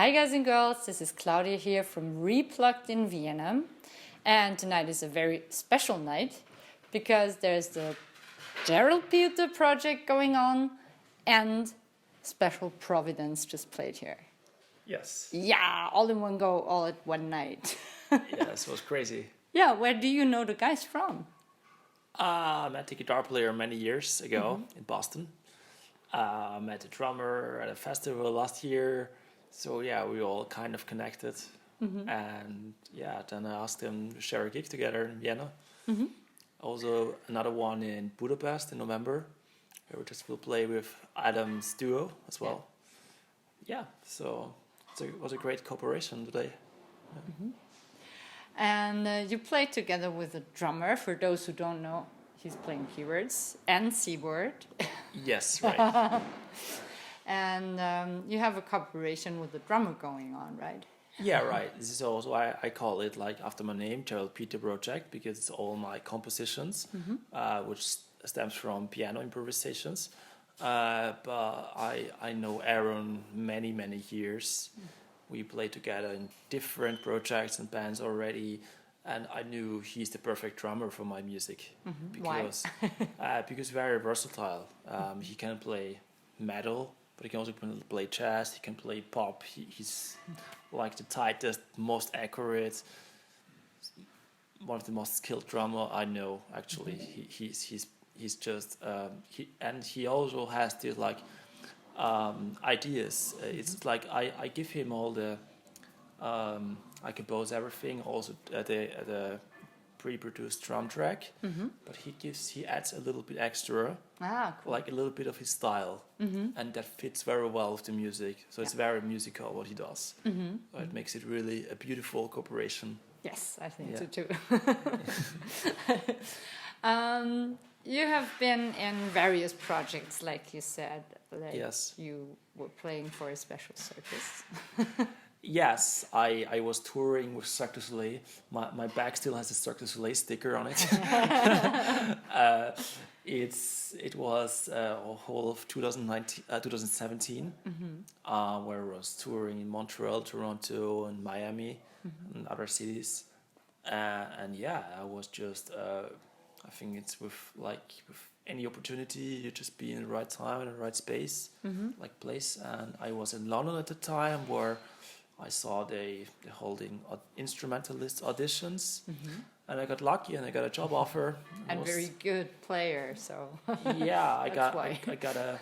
Hi guys and girls, this is Claudia here from Replugged in Vienna, and tonight is a very special night because there's the Gerald project going on and Special Providence just played here. Yes. Yeah, all in one go, all at one night. Yes, it was crazy. Yeah, where do you know the guys from? I met the guitar player many years ago in Boston. I met the drummer at a festival last year. So yeah, we all kind of connected. And yeah, then I asked them to share a gig together in Vienna. Also another one in Budapest in November. Where we just will play with Adam's duo as well. Yeah, so it was a great cooperation today. Yeah. And you played together with a drummer. For those who don't know, he's playing keyboards and keyboard. Yes, right. And you have a cooperation with the drummer going on, right? Yeah, right. This is also why I call it like after my name, Gerald Project, because it's all my compositions, which stems from piano improvisations. But I know Aaron many years. We played together in different projects and bands already, and I knew he's the perfect drummer for my music because because very versatile. He can play metal, but he can also play jazz. He can play pop. He's like the tightest, most accurate, one of the most skilled drummer I know. Actually, he's just he also has this like ideas. It's like I give him all the I compose everything, also the pre-produced drum track, but he adds a little bit extra, Cool. like a little bit of his style, and that fits very well with the music. So it's very musical what he does. So it makes it really a beautiful cooperation. Yes, I think so too. You have been in various projects, like you said. Like Yes. You were playing for a special circus. Yes, I was touring with Circus Lee. My bag still has a Circus Lee sticker on it. It was a whole of 2017, where I was touring in Montreal, Toronto, and Miami, and other cities. And yeah, I was just. I think it's with any opportunity, you just be in the right time, in the right space, like place. And I was in London at the time where I saw they holding instrumentalist auditions, and I got lucky and I got a job offer. And very good player, so yeah, I got a.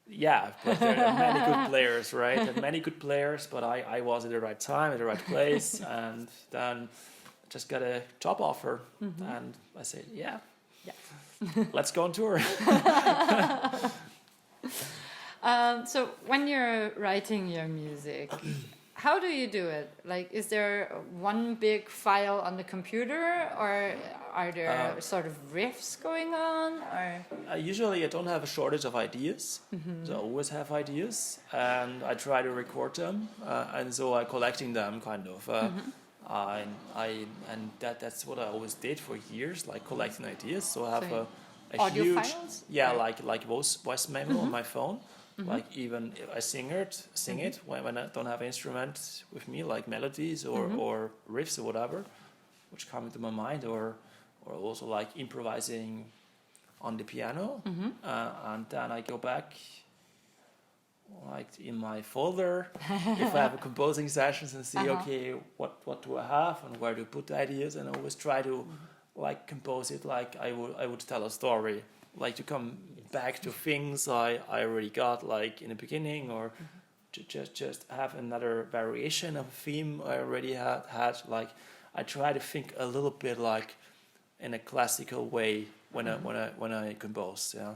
Yeah, but there are many good players, right? And many good players, but I was at the right time, at the right place, and then just got a job offer, and I said, yeah, let's go on tour. So when you're writing your music, how do you do it? Like, is there one big file on the computer, or are there sort of riffs going on? Or usually I don't have a shortage of ideas, so I always have ideas, and I try to record them, and so I'm collecting them kind of. And that's what I always did for years, like collecting ideas. So I have a audio huge files? like voice memo on my phone. Like even if I sing it when I don't have an instrument with me, like melodies or riffs or whatever, which come into my mind, or also like improvising on the piano, and then I go back like in my folder if I have a composing sessions and see okay what do I have and where to put the ideas, and I always try to like compose it like I would tell a story, like to come back to things I already got like in the beginning, or to just have another variation of a theme I already had. Like I try to think a little bit like in a classical way when I compose, yeah.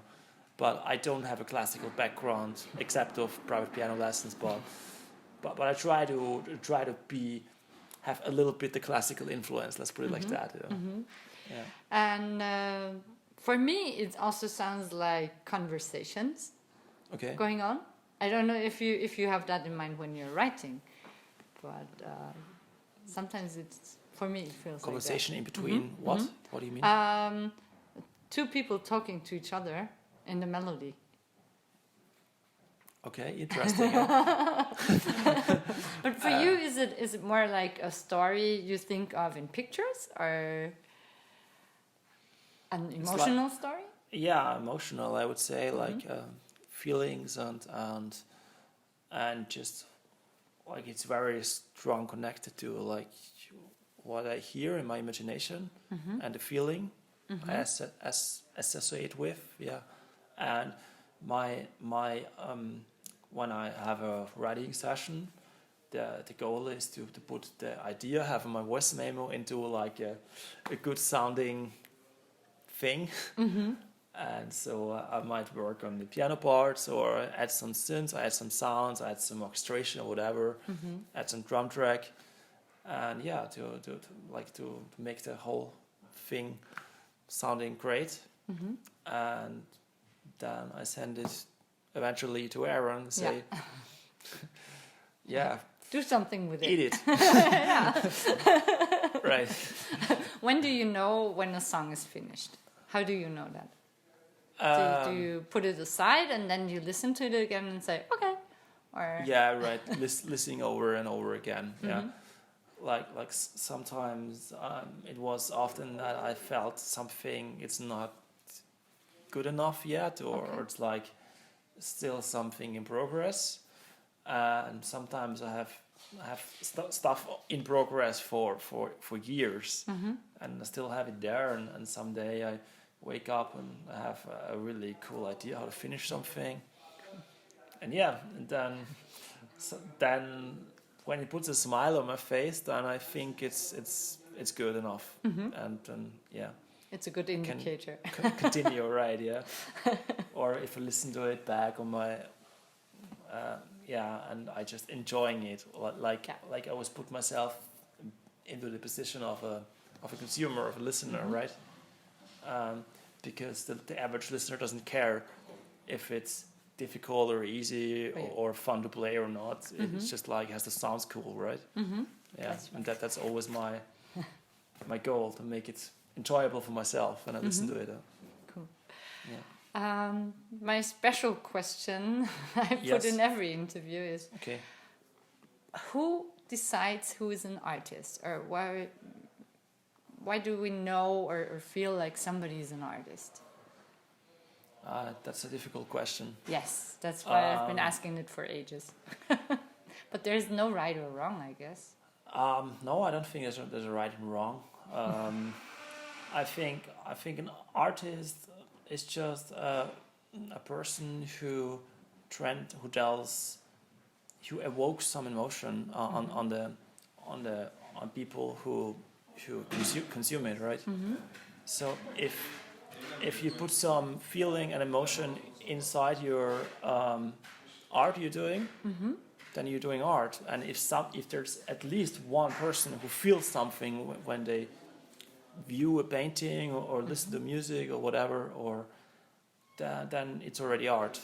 But I don't have a classical background except of private piano lessons. But I try to have a little bit the classical influence. Let's put it like that. Yeah. And for me, it also sounds like conversations going on. I don't know if you have that in mind when you're writing, but sometimes it's, for me, it feels conversation like in between what? What do you mean? Two people talking to each other in the melody. Okay, interesting. But for you, is it more like a story you think of in pictures, or an emotional story? Yeah, emotional. I would say like feelings and just like it's very strong connected to like what I hear in my imagination and the feeling I associate with. Yeah, and my when I have a writing session, the goal is to put the idea I have in my voice memo into like a good sounding thing. And so I might work on the piano parts or add some synths, add some sounds, add some orchestration or whatever, add some drum track, and yeah, to make the whole thing sounding great. And then I send it eventually to Aaron and say, yeah, do something with it. Eat it. Right. When do you know when a song is finished? How do you know that? Do you put it aside and then you listen to it again and say, okay? Or yeah, right. Listening over and over again. Yeah. Like sometimes it was often that I felt something it's not good enough yet, or it's like still something in progress. And sometimes I have stuff in progress for years, and I still have it there. And someday I wake up and I have a really cool idea how to finish something. And yeah, and then when it puts a smile on my face, then I think it's good enough. And then yeah, it's a good indicator. Continue, right? Yeah. Or if I listen to it back on my and I just enjoying it, like I always put myself into the position of a consumer, of a listener, right? Because the average listener doesn't care if it's difficult or easy or fun to play or not. It's just like has to sounds cool, right? Yeah, that's right. And that's always my goal, to make it enjoyable for myself when I listen to it. Cool. Yeah. My special question I put in every interview is, who decides who is an artist, or why do we know or feel like somebody is an artist? That's a difficult question. Yes, that's why I've been asking it for ages. But there's no right or wrong, I guess. No, I don't think there's a right and wrong. I think an artist is just a person who evokes some emotion on people who consume it, right? So if you put some feeling and emotion inside your art you're doing, then you're doing art. And if there's at least one person who feels something when they view a painting or listen to music or whatever, or then it's already art.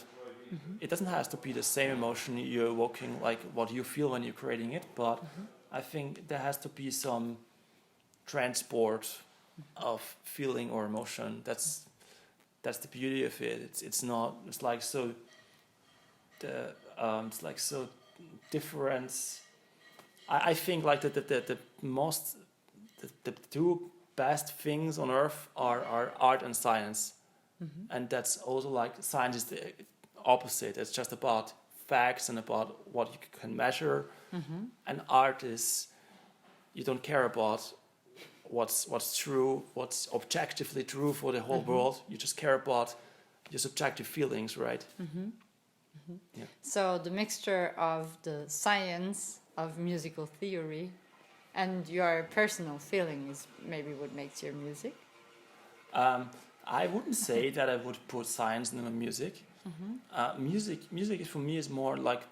It doesn't have to be the same emotion you're evoking, like what you feel when you're creating it, but I think there has to be some transport of feeling or emotion. That's the beauty of it. It's like so different. I think like the two best things on earth are art and science. And that's also like science is the opposite. It's just about facts and about what you can measure. And art is, you don't care about what's true, what's objectively true for the whole world. You just care about your subjective feelings, right? Yeah. So the mixture of the science of musical theory and your personal feeling is maybe what makes your music? I wouldn't say that I would put science in my music. Music for me is more like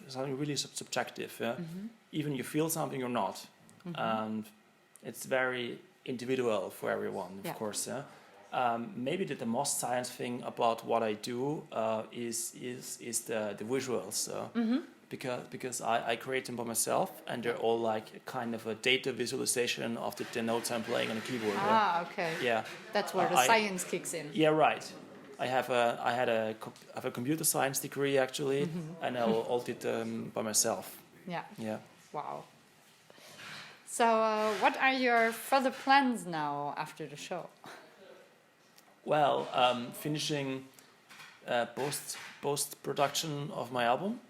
something really subjective. Yeah? Even you feel something or not. And it's very individual for everyone, of course. Yeah? Maybe the most science thing about what I do is the visuals. Because I create them by myself, and they're all like a kind of a data visualization of the notes I'm playing on the keyboard. Okay. Yeah. That's where the science kicks in. Yeah, right. I have a computer science degree actually, and I all did by myself. Yeah. Yeah. Wow. So, what are your further plans now after the show? Well, finishing post production of my album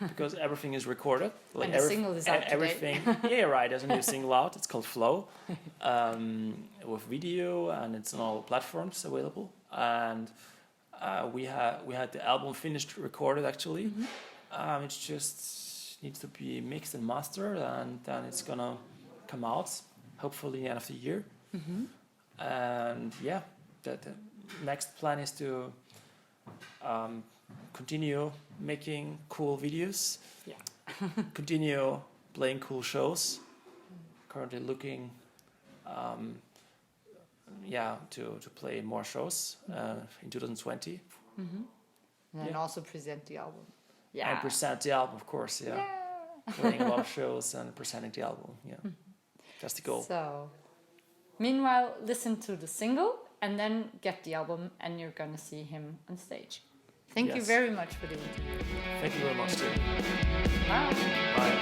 because everything is recorded. Like And the single is out today. everything. Yeah, right. There's a new single out. It's called Flow, with video, and it's on all platforms available. And we had the album finished, recorded actually. It just needs to be mixed and mastered, and then it's gonna come out hopefully end of the year. And yeah, the next plan is to continue making cool videos. Yeah. Continue playing cool shows. Currently looking to play more shows in 2020. And also present the album. Yeah. And present the album, of course. Yeah. Playing a lot of shows and presenting the album. Yeah. That's the goal. So, meanwhile, listen to the single and then get the album, and you're gonna see him on stage. Thank you Yes. very much for the interview. Thank you very much, too. Bye. Bye.